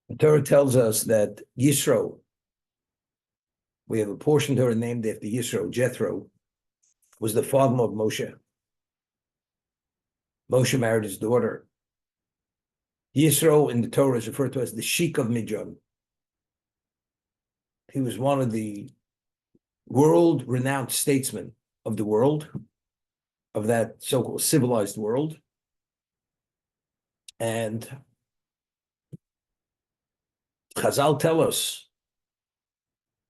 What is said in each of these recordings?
The Torah tells us that Yisro, we have a portion of Torah named after Yisro, Jethro, was the father of Moshe. Moshe married his daughter. Yisro in the Torah is referred to as the Sheik of Midian. He was one of the world-renowned statesmen of the world, of that so-called civilized world. And Chazal tell us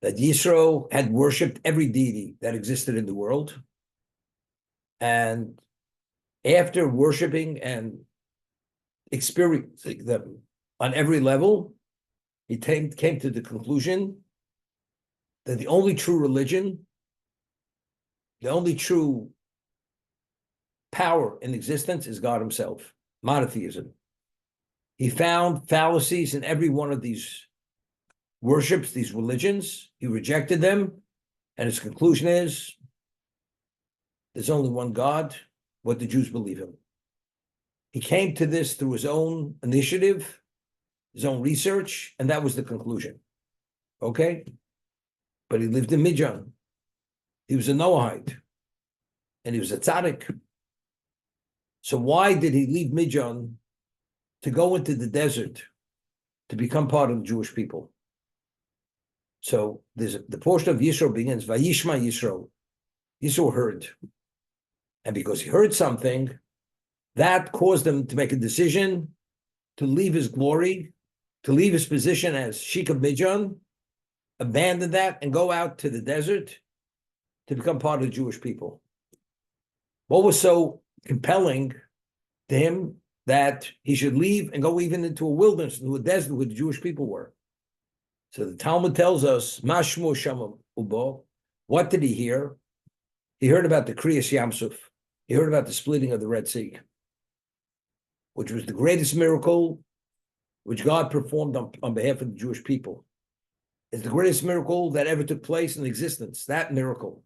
that Yisro had worshipped every deity that existed in the world. And after worshiping and experiencing them on every level, he came to the conclusion that the only true religion, the only true power in existence is God himself, monotheism. He found fallacies in every one of these worships, these religions. He rejected them, and his conclusion is there's only one God, what the Jews believe in. He came to this through his own initiative, his own research, and that was the conclusion. Okay? But he lived in Midian. He was a Noahide, and he was a tzaddik. So why did he leave Midian to go into the desert to become part of the Jewish people? So the portion of Yisro begins, Vayishma Yisro. Yisro heard. And because he heard something, that caused him to make a decision to leave his glory, to leave his position as Sheik of Midian, abandon that and go out to the desert to become part of the Jewish people. What was so compelling to him that he should leave and go even into a wilderness, into a desert where the Jewish people were? So the Talmud tells us, Mashmu Shama Ubo. What did he hear? He heard about the Kriyas Yamsuf. He heard about the splitting of the Red Sea, which was the greatest miracle which God performed on behalf of the Jewish people. It's the greatest miracle that ever took place in existence, that miracle.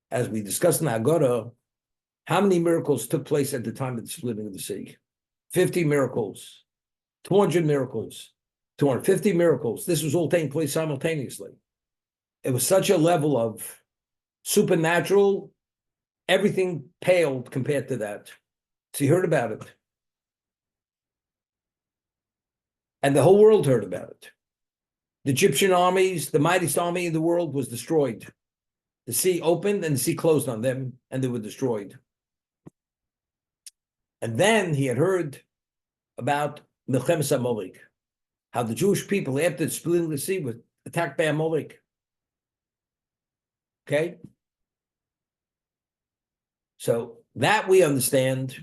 As we discussed in Agora, how many miracles took place at the time of the splitting of the sea? 50 miracles, 200 miracles, 250 miracles. This was all taking place simultaneously. It was such a level of supernatural, everything paled compared to that. So he heard about it. And the whole world heard about it. The Egyptian armies, the mightiest army in the world, was destroyed. The sea opened and the sea closed on them, and they were destroyed. And then he had heard about Milchemes Amalek, how the Jewish people, after splitting the sea, were attacked by Amalek. Okay? So that we understand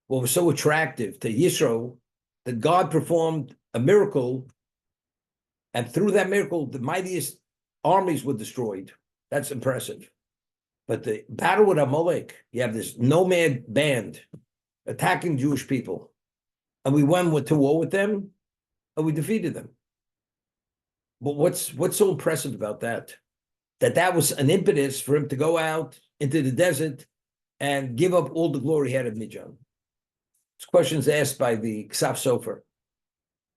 what was so attractive to Yisro, that God performed a miracle, and through that miracle, the mightiest armies were destroyed. That's impressive. But the battle with Amalek, you have this nomad band attacking Jewish people. And we went to war with them, and we defeated them. But what's so impressive about that? That was an impetus for him to go out into the desert and give up all the glory he had of Midian. This question is asked by the Ksaf Sofer.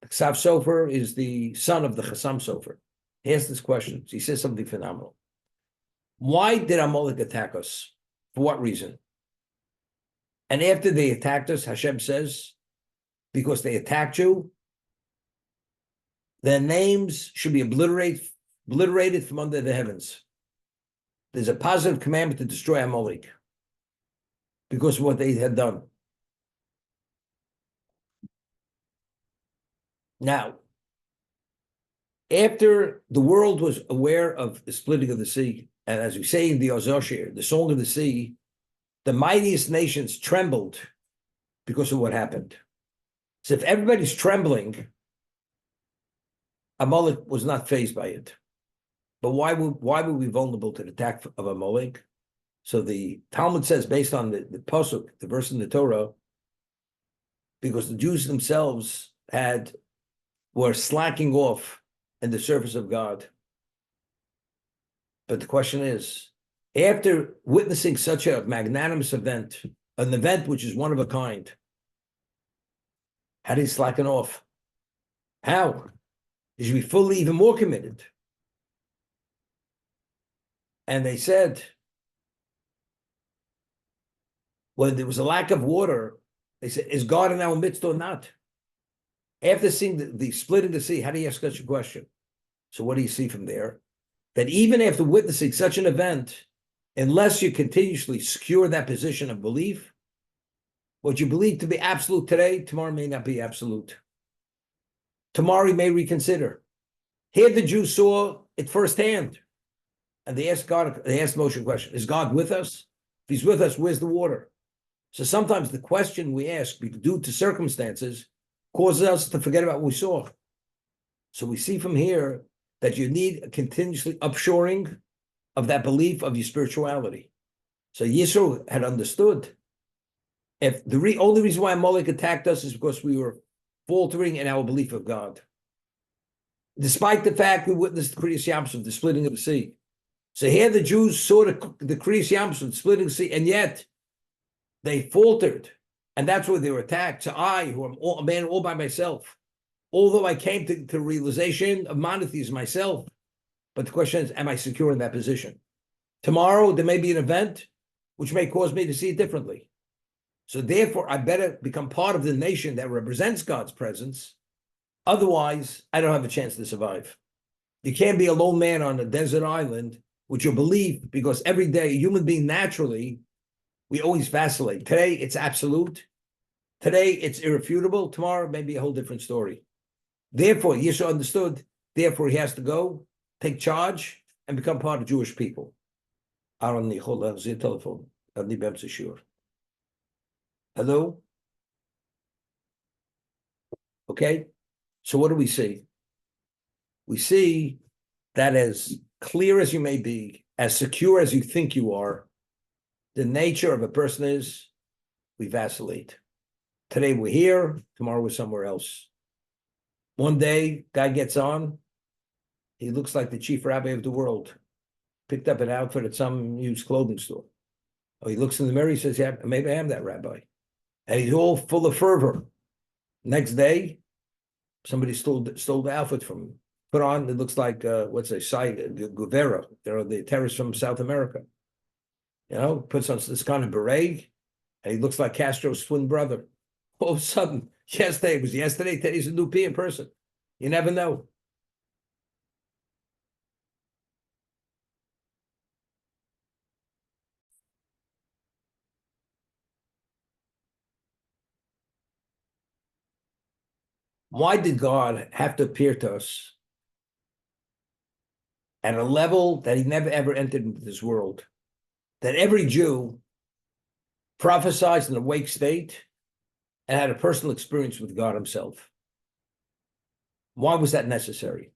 The Ksaf Sofer is the son of the Chassam Sofer. He asked this question. He says something phenomenal. Why did Amalek attack us? For what reason? And after they attacked us, Hashem says, because they attacked you, their names should be obliterated from under the heavens. There's a positive commandment to destroy Amalek because of what they had done. Now, after the world was aware of the splitting of the sea, and as we say in the Ozoshir, the Song of the Sea, the mightiest nations trembled because of what happened. So if everybody's trembling, Amalek was not fazed by it. But why were we vulnerable to the attack of Amalek? So the Talmud says, based on the Pasuk, the verse in the Torah, because the Jews themselves were slacking off in the service of God. But the question is, after witnessing such a magnanimous event, an event which is one of a kind, how did he slacken off? How? You should be fully, even more committed. And they said, when there was a lack of water, they said, is God in our midst or not? After seeing the splitting the sea, how do you ask such a question? So what do you see from there? That even after witnessing such an event, unless you continuously secure that position of belief, what you believe to be absolute today, tomorrow may not be absolute. Tomorrow you may reconsider. Here the Jews saw it firsthand. And they asked Moshe a question, is God with us? If he's with us, where's the water? So sometimes the question we ask, due to circumstances, causes us to forget about what we saw. So we see from here that you need a continuously upshoring of that belief of your spirituality. So Yisro had understood, if the only reason why Amalek attacked us is because we were faltering in our belief of God. Despite the fact we witnessed the Kriyas Yamsuf, the splitting of the sea. So here the Jews saw the Kriyas Yamsuf, the splitting of the sea, and yet they faltered. And that's why they were attacked. So I, who am a man all by myself, although I came to the realization of monotheism myself, but the question is, am I secure in that position? Tomorrow, there may be an event which may cause me to see it differently. So therefore, I better become part of the nation that represents God's presence. Otherwise, I don't have a chance to survive. You can't be a lone man on a desert island with your belief, because every day, a human being naturally, we always vacillate. Today, it's absolute. Today, it's irrefutable. Tomorrow, maybe a whole different story. Therefore, Yeshua understood, therefore, he has to go, take charge, and become part of Jewish people. Telephone. Hello? Okay? So what do we see? We see that as clear as you may be, as secure as you think you are, the nature of a person is, we vacillate. Today we're here, tomorrow we're somewhere else. One day, guy gets on, he looks like the chief rabbi of the world, picked up an outfit at some used clothing store. Oh, he looks in the mirror, he says, yeah, maybe I am that rabbi. And he's all full of fervor. Next day, somebody stole the outfit from him. Put on, it looks like, Guevara, the terrorists from South America. Puts on this kind of beret, and he looks like Castro's twin brother. All of a sudden, yesterday, today's a new person. You never know. Why did God have to appear to us at a level that he never ever entered into this world? That every Jew prophesied in an awake state and had a personal experience with God himself. Why was that necessary?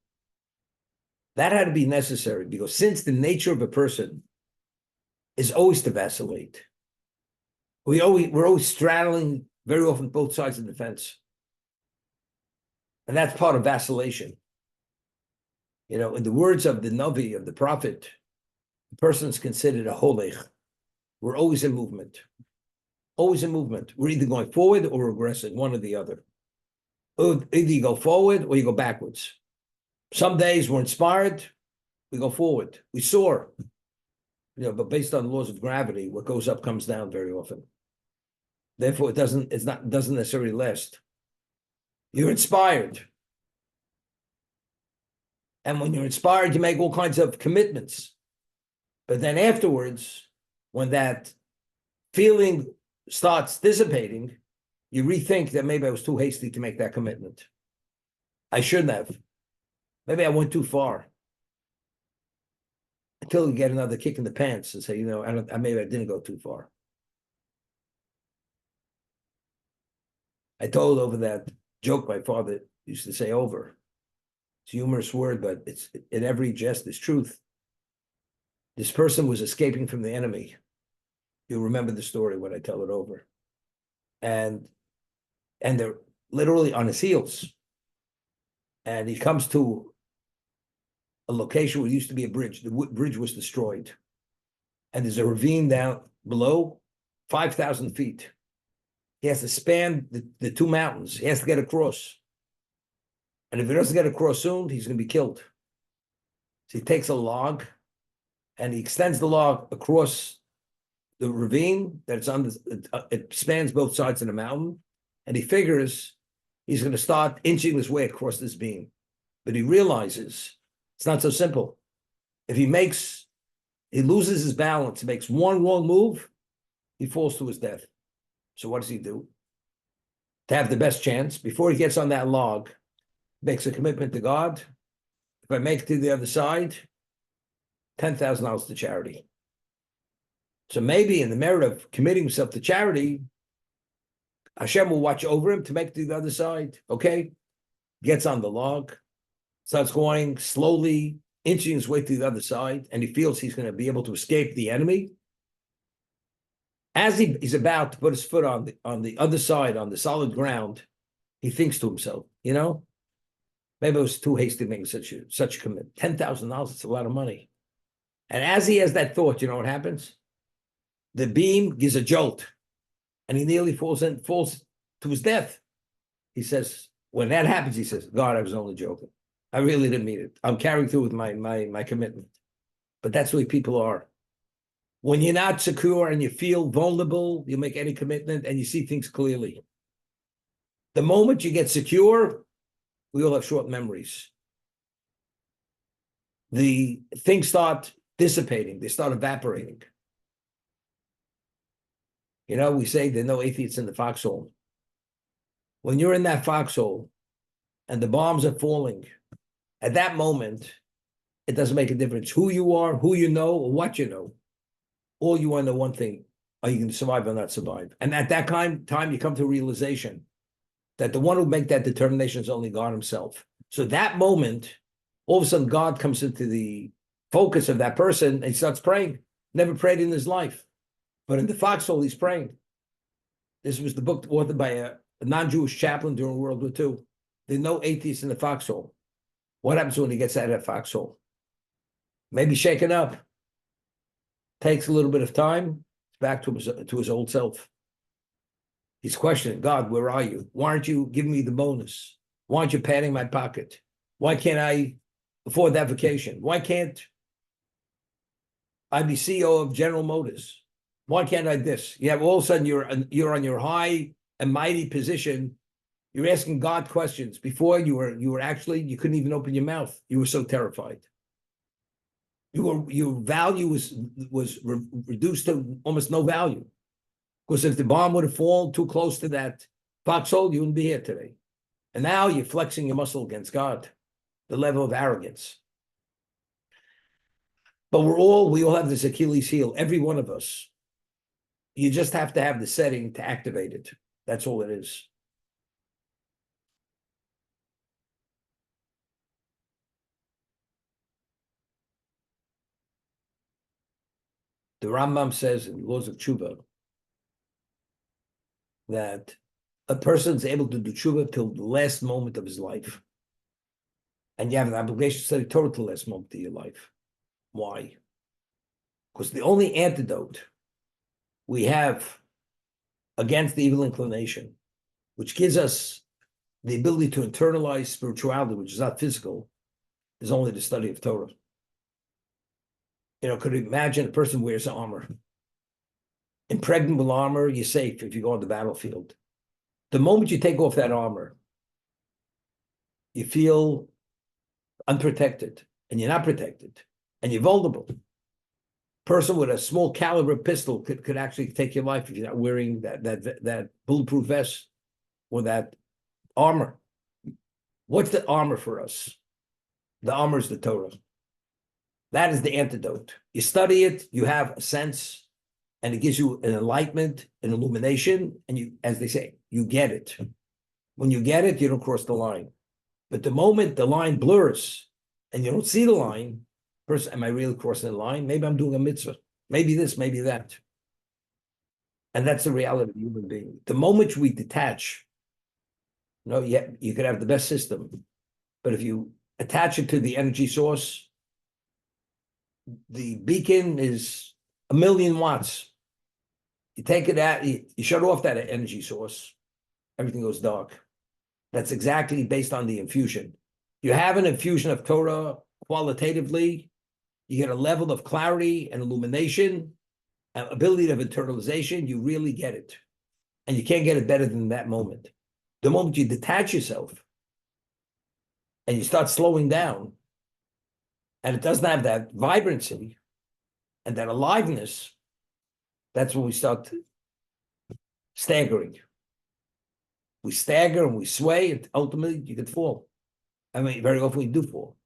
That had to be necessary because since the nature of a person is always to vacillate, we're always straddling very often both sides of the fence. And that's part of vacillation. In the words of the Navi, of the prophet, the person is considered a holech. We're always in movement. Always in movement. We're either going forward or regressing, one or the other. Either you go forward or you go backwards. Some days we're inspired, we go forward. We soar. But based on the laws of gravity, what goes up comes down very often. Therefore, it doesn't necessarily last. You're inspired. And when you're inspired, you make all kinds of commitments. But then afterwards, when that feeling starts dissipating, you rethink that maybe I was too hasty to make that commitment. I shouldn't have. Maybe I went too far. Until you get another kick in the pants and say, maybe I didn't go too far. I told over that joke my father used to say over. It's a humorous word, but it's in every jest is truth. This person was escaping from the enemy. You'll remember the story when I tell it over. And they're literally on his heels. And he comes to a location where there used to be a bridge. The bridge was destroyed. And there's a ravine down below, 5,000 feet. He has to span the two mountains. He has to get across. And if he doesn't get across soon, he's going to be killed. So he takes a log and he extends the log across the ravine that's on it spans both sides of the mountain. And he figures he's going to start inching his way across this beam. But he realizes it's not so simple. If he loses his balance, makes one wrong move, he falls to his death. So what does he do? To have the best chance, before he gets on that log, makes a commitment to God. If I make it to the other side, $10,000 to charity. So maybe in the merit of committing himself to charity, Hashem will watch over him to make it to the other side. Okay? Gets on the log, starts going slowly, inching his way to the other side, and he feels he's going to be able to escape the enemy. As he's about to put his foot on the other side, on the solid ground, he thinks to himself, maybe it was too hasty making such a commitment. $10,000, it's a lot of money. And as he has that thought, you know what happens? The beam gives a jolt, and he nearly falls to his death. He says, when that happens, he says, God, I was only joking. I really didn't mean it. I'm carrying through with my commitment. But that's the way people are. When you're not secure and you feel vulnerable, you make any commitment and you see things clearly. The moment you get secure, we all have short memories. The things start dissipating. They start evaporating. We say there are no atheists in the foxhole. When you're in that foxhole and the bombs are falling, at that moment, it doesn't make a difference who you are, who you know, or what you know. All you want to know one thing, are you going to survive or not survive? And at that time, you come to a realization that the one who make that determination is only God himself. So that moment, all of a sudden, God comes into the focus of that person and he starts praying. Never prayed in his life. But in the foxhole, he's praying. This was the book authored by a non-Jewish chaplain during World War II. There are no atheists in the foxhole. What happens when he gets out of that foxhole? Maybe shaken up. Takes a little bit of time, back to his old self. He's questioning, God, where are you? Why aren't you giving me the bonus? Why aren't you padding my pocket? Why can't I afford that vacation? Why can't I be CEO of General Motors? Why can't I this? You have all of a sudden you're on your high and mighty position. You're asking God questions. Before you couldn't even open your mouth. You were so terrified. Your value was reduced to almost no value. Because if the bomb would have fallen too close to that foxhole, you wouldn't be here today. And now you're flexing your muscle against God, the level of arrogance. But we all have this Achilles heel, every one of us. You just have to have the setting to activate it. That's all it is. The Rambam says in Laws of Tshuva that a person's able to do tshuva till the last moment of his life. And you have an obligation to study Torah till the last moment of your life. Why? Because the only antidote we have against the evil inclination, which gives us the ability to internalize spirituality, which is not physical, is only the study of Torah. Could you imagine a person wears armor? Impregnable armor, you're safe if you go on the battlefield. The moment you take off that armor, you feel unprotected, and you're not protected, and you're vulnerable. Person with a small caliber pistol could actually take your life if you're not wearing that bulletproof vest or that armor. What's the armor for us? The armor is the Torah. That is the antidote. You study it, you have a sense, and it gives you an enlightenment, an illumination, and you, as they say, you get it. When you get it, you don't cross the line. But the moment the line blurs and you don't see the line, first, am I really crossing the line? Maybe I'm doing a mitzvah. Maybe this, maybe that. And that's the reality of the human being. The moment we detach, you could have the best system, but if you attach it to the energy source, the beacon is 1,000,000 watts. You take it out, you shut off that energy source, everything goes dark. That's exactly based on the infusion. You have an infusion of Torah qualitatively. You get a level of clarity and illumination, ability of internalization. You really get it. And you can't get it better than that moment. The moment you detach yourself and you start slowing down, and it doesn't have that vibrancy and that aliveness, that's when we start staggering. We stagger and we sway, and ultimately you could fall. I mean, very often we do fall.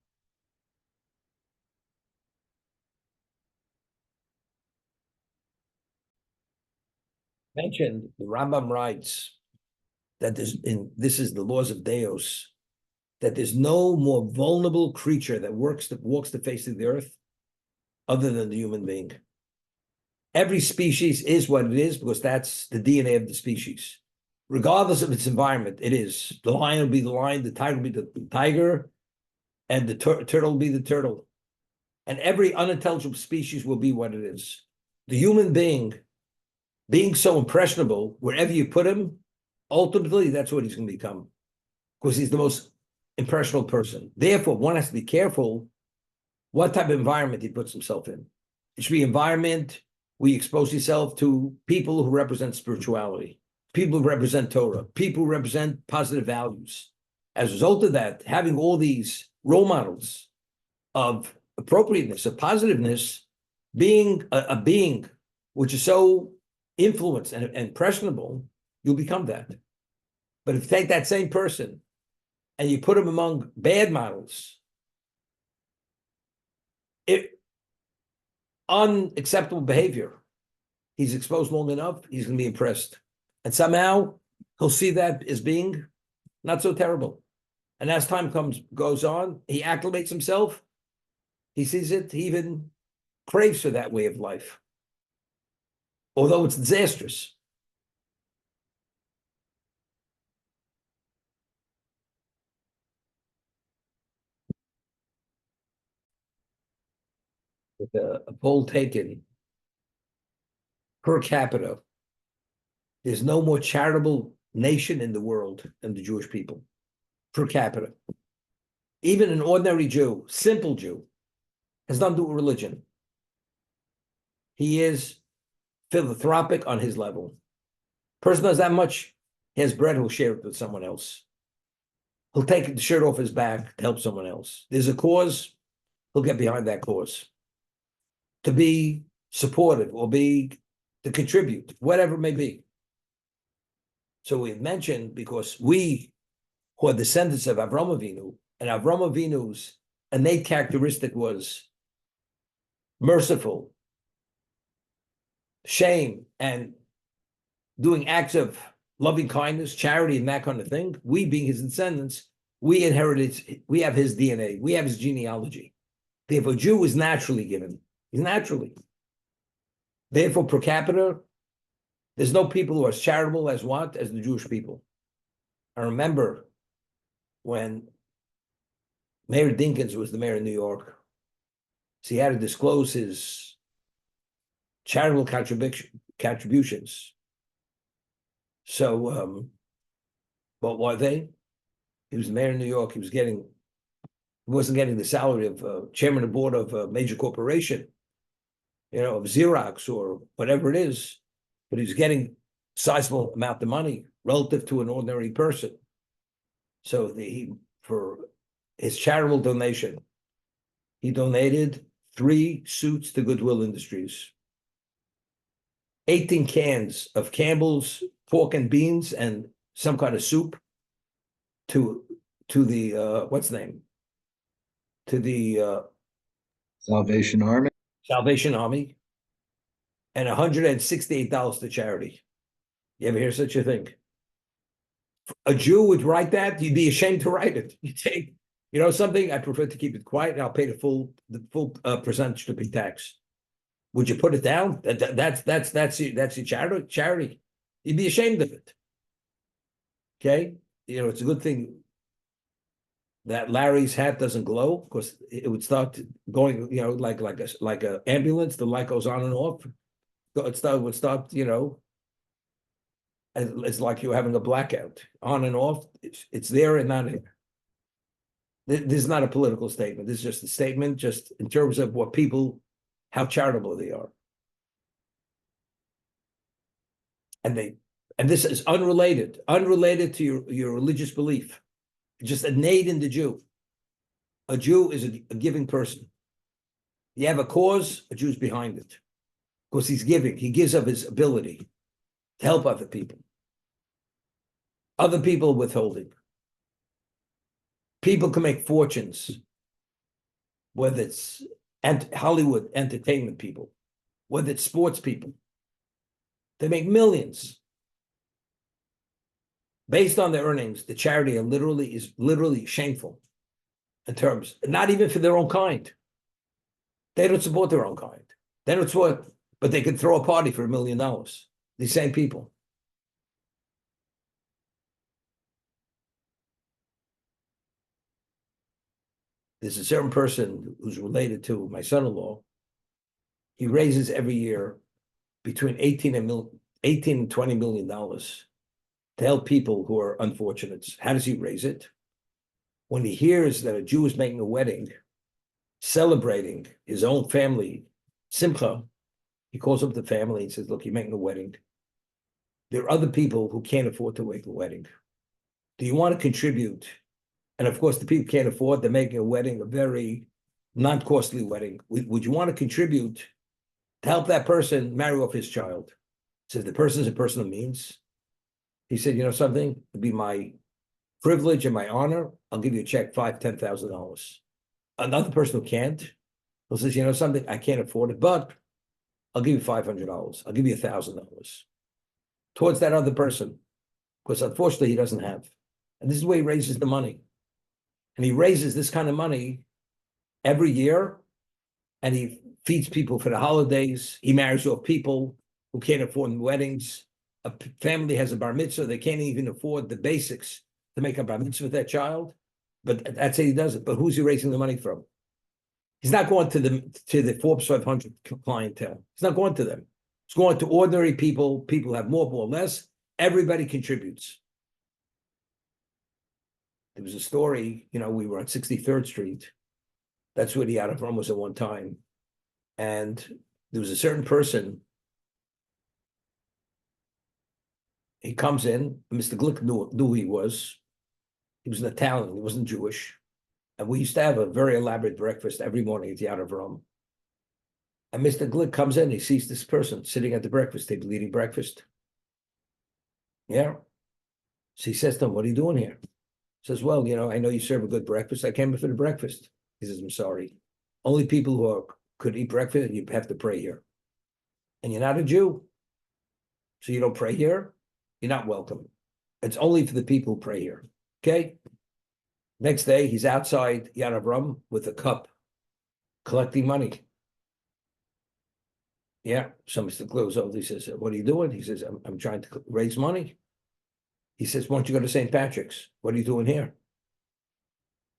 Mentioned, the Rambam writes that this is the laws of Deus, that there's no more vulnerable creature that walks the face of the earth other than the human being. Every species is what it is because that's the DNA of the species. Regardless of its environment, it is. The lion will be the lion, the tiger will be the tiger, and the turtle will be the turtle. And every unintelligible species will be what it is. The human being so impressionable, wherever you put him, ultimately that's what he's going to become, because he's the most impressionable person. Therefore, one has to be careful what type of environment he puts himself in. It should be environment where you expose yourself to people who represent spirituality, people who represent Torah, people who represent positive values. As a result of that, having all these role models of appropriateness, of positiveness, being a being which is so influenced and impressionable, you'll become that. But if you take that same person and you put him among bad models, unacceptable behavior, he's exposed long enough, he's going to be impressed. And somehow he'll see that as being not so terrible. And as time goes on, he acclimates himself, he sees it, he even craves for that way of life, although it's disastrous. With a poll taken per capita, there's no more charitable nation in the world than the Jewish people, per capita. Even an ordinary Jew, simple Jew, has nothing to do with religion. He is philanthropic on his level. Person does that much, he has bread, he'll share it with someone else. He'll take the shirt off his back to help someone else. There's a cause, he'll get behind that cause. To be supportive or to contribute, whatever it may be. So we mentioned, because we who are descendants of Avram Avinu, and Avram Avinu's innate characteristic was merciful, shame, and doing acts of loving kindness, charity, and that kind of thing. We, being his descendants, we have his DNA, we have his genealogy. Therefore, a Jew is naturally given. He's naturally. Therefore, per capita, there's no people who are as charitable as the Jewish people. I remember when Mayor Dinkins was the mayor of New York, so he had to disclose his charitable contributions. So, what were they? He was the mayor of New York. He wasn't getting the salary of chairman of the board of a major corporation, of Xerox or whatever it is, but he's getting sizable amount of money relative to an ordinary person. So for his charitable donation, he donated 3 suits to Goodwill Industries, 18 cans of Campbell's pork and beans and some kind of soup to the what's the name? To the Salvation Army. Salvation Army, and $168 to charity. You ever hear such a thing? A Jew would write that, you'd be ashamed to write it. You take, something, I prefer to keep it quiet, and I'll pay the full percentage to pay tax. Would you put it down? That's your charity. You'd be ashamed of it. Okay? It's a good thing that Larry's hat doesn't glow, because it would start going, like a ambulance, the light goes on and off. Would start, it's like you're having a blackout, on and off. It's there and not here. This is not a political statement. This is just a statement, just in terms of what people, how charitable they are. And this is unrelated to your religious belief, just innate in the Jew. A Jew is a giving person. You have a cause, a Jew's behind it. Because he's giving, he gives of his ability to help other people. Other people withholding. People can make fortunes, whether it's Hollywood entertainment people, whether it's sports people. They make millions. Based on their earnings, the charity is literally shameful in terms, not even for their own kind. They don't support their own kind. They don't support, but they could throw a party for $1 million. These same people. There's a certain person who's related to my son-in-law. He raises every year between 18 and $20 million to help people who are unfortunate. How does he raise it? When he hears that a Jew is making a wedding, celebrating his own family, simcha, he calls up the family and says, look, you're making a wedding. There are other people who can't afford to make a wedding. Do you want to contribute? And of course, the people can't afford, they're making a wedding, a very non-costly wedding. Would you want to contribute to help that person marry off his child? Says the person is a person of means. He said, you know something? It'd be my privilege and my honor. I'll give you a check, $5,000, $10,000. Another person who can't, who says, you know something? I can't afford it, but I'll give you $500. I'll give you $1,000 towards that other person, because unfortunately he doesn't have. And this is where he raises the money. And he raises this kind of money every year, and he feeds people for the holidays. He marries off people who can't afford weddings. A family has a bar mitzvah, they can't even afford the basics to make a bar mitzvah with that child. But that's how he does it. But who's he raising the money from? He's not going to the Forbes 500 clientele. He's not going to them. He's going to ordinary people. People have more or less. Everybody contributes. There was a story, we were on 63rd Street. That's where the Out of Rome was at one time. And there was a certain person. He comes in, Mr. Glick knew who he was. He was an Italian, he wasn't Jewish. And we used to have a very elaborate breakfast every morning at the Out of Rome. And Mr. Glick comes in, he sees this person sitting at the breakfast table eating breakfast. Yeah. So he says to him, what are you doing here? He says, well, I know you serve a good breakfast. I came here for the breakfast. He says, I'm sorry. Only people who could eat breakfast, you have to pray here. And you're not a Jew. So you don't pray here, you're not welcome. It's only for the people who pray here. Okay? Next day, he's outside Yad Avram with a cup, collecting money. Yeah, so Mr. Close over, he says, what are you doing? He says, I'm trying to raise money. He says, why don't you go to St. Patrick's? What are you doing here?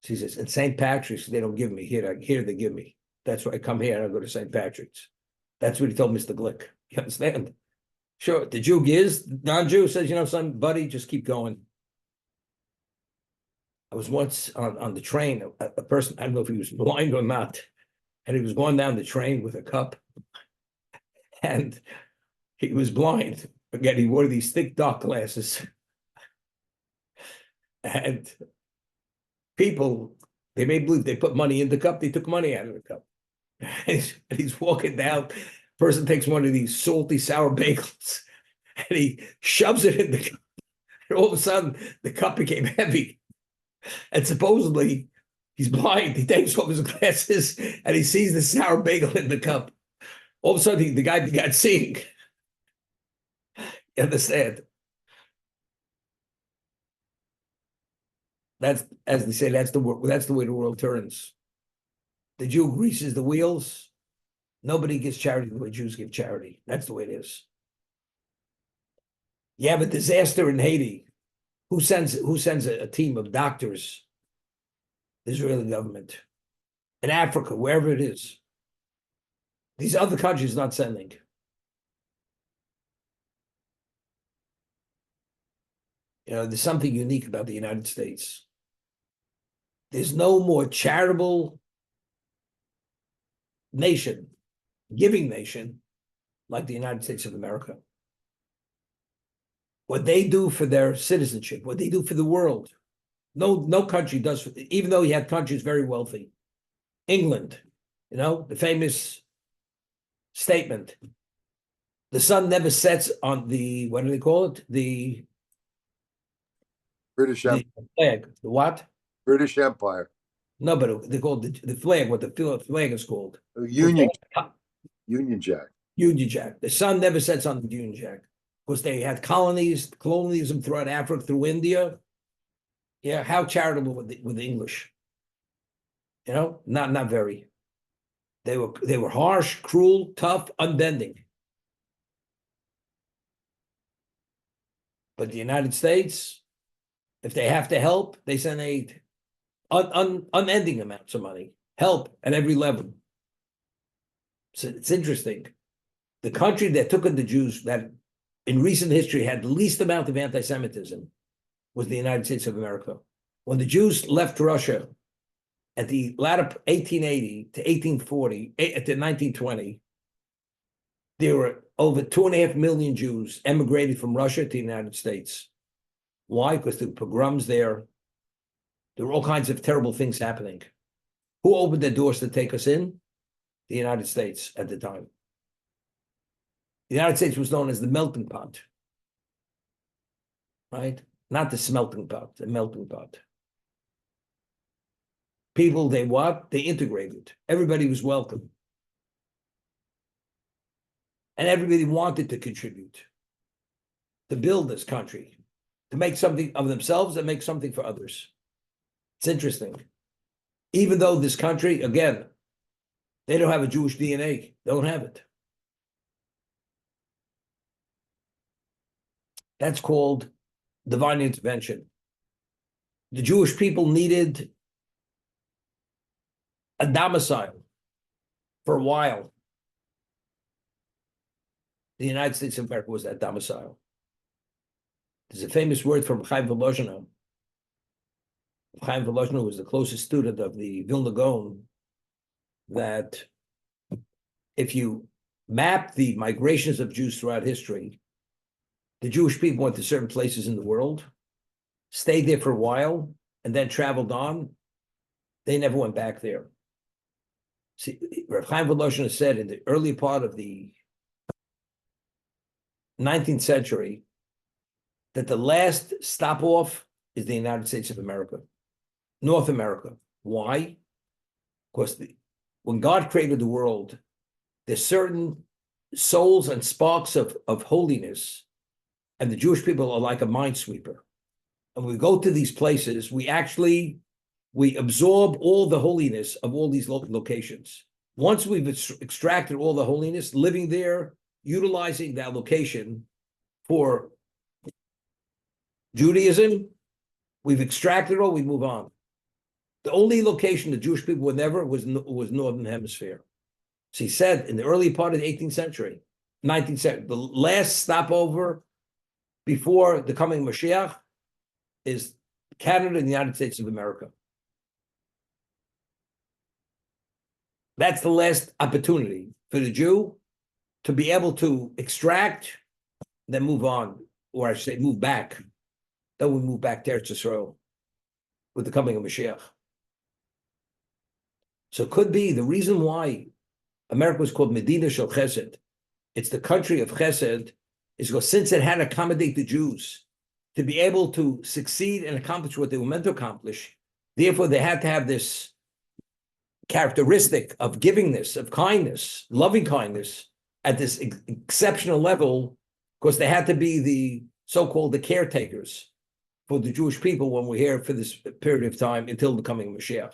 So he says, in St. Patrick's, they don't give me. Here they give me. That's why I come here and I go to St. Patrick's. That's what he told Mr. Glick. You understand? Sure, the Jew gives, non-Jew says, son, buddy, just keep going. I was once on the train, a person, I don't know if he was blind or not, and he was going down the train with a cup, and he was blind. Again, he wore these thick, dark glasses. And people, they may believe they put money in the cup, they took money out of the cup. And he's walking down, person takes one of these salty, sour bagels, and he shoves it in the cup. And all of a sudden, the cup became heavy. And supposedly, he's blind. He takes off his glasses, and he sees the sour bagel in the cup. All of a sudden, the guy began seeing. You understand? That's, as they say, that's the way the world turns. The Jew greases the wheels. Nobody gives charity the way Jews give charity. That's the way it is. You have a disaster in Haiti. Who sends a team of doctors? The Israeli government. In Africa, wherever it is. These other countries not sending. There's something unique about the United States. There's no more charitable nation, giving nation, like the United States of America. What they do for their citizenship, what they do for the world. No country does, even though you had countries very wealthy. England, the famous statement. The sun never sets on the, what do they call it? The British flag. The what? British Empire. No, but they call it the flag, what the flag is called. Union Jack. Union Jack. The sun never sets on the Union Jack. Because they had colonialism throughout Africa, through India. Yeah, how charitable with the English? Not very. They were harsh, cruel, tough, unbending. But the United States, if they have to help, they send aid. Unending amounts of money. Help at every level. So it's interesting. The country that took in the Jews, that in recent history had the least amount of anti-Semitism, was the United States of America. When the Jews left Russia at the latter 1880 to 1840, to 1920, there were over 2.5 million Jews emigrated from Russia to the United States. Why? Because there were pogroms there. There were all kinds of terrible things happening. Who opened their doors to take us in? The United States at the time. The United States was known as the melting pot. Right? Not the smelting pot, the melting pot. People, they integrated. Everybody was welcome. And everybody wanted to contribute, to build this country, to make something of themselves and make something for others. It's interesting. Even though this country, again, they don't have a Jewish DNA. They don't have it. That's called divine intervention. The Jewish people needed a domicile for a while. The United States of America was that domicile. There's a famous word from Chaim Volozhiner. Chaim Volozhiner was the closest student of the Vilna Gaon, that if you map the migrations of Jews throughout history, the Jewish people went to certain places in the world, stayed there for a while, and then traveled on. They never went back there. See, Rav Chaim Volozhiner said in the early part of the 19th century that the last stop off is the United States of America, North America. Why? Because when God created the world, there's certain souls and sparks of holiness, and the Jewish people are like a minesweeper. And we go to these places, we absorb all the holiness of all these locations. Once we've extracted all the holiness, living there, utilizing that location for Judaism, we've extracted it all, we move on. The only location the Jewish people would never was Northern Hemisphere. So he said in the early part of the 18th century, 19th century, the last stopover before the coming Mashiach is Canada and the United States of America. That's the last opportunity for the Jew to be able to extract, then move on, or I should say move back. Then we move back to Eretz Yisrael with the coming of Mashiach. So it could be the reason why America was called Medina Shel Chesed. It's the country of Chesed, is because since it had to accommodate the Jews to be able to succeed and accomplish what they were meant to accomplish, therefore they had to have this characteristic of givingness, of kindness, loving kindness at this exceptional level, because they had to be the so-called the caretakers for the Jewish people when we're here for this period of time until the coming of Mashiach.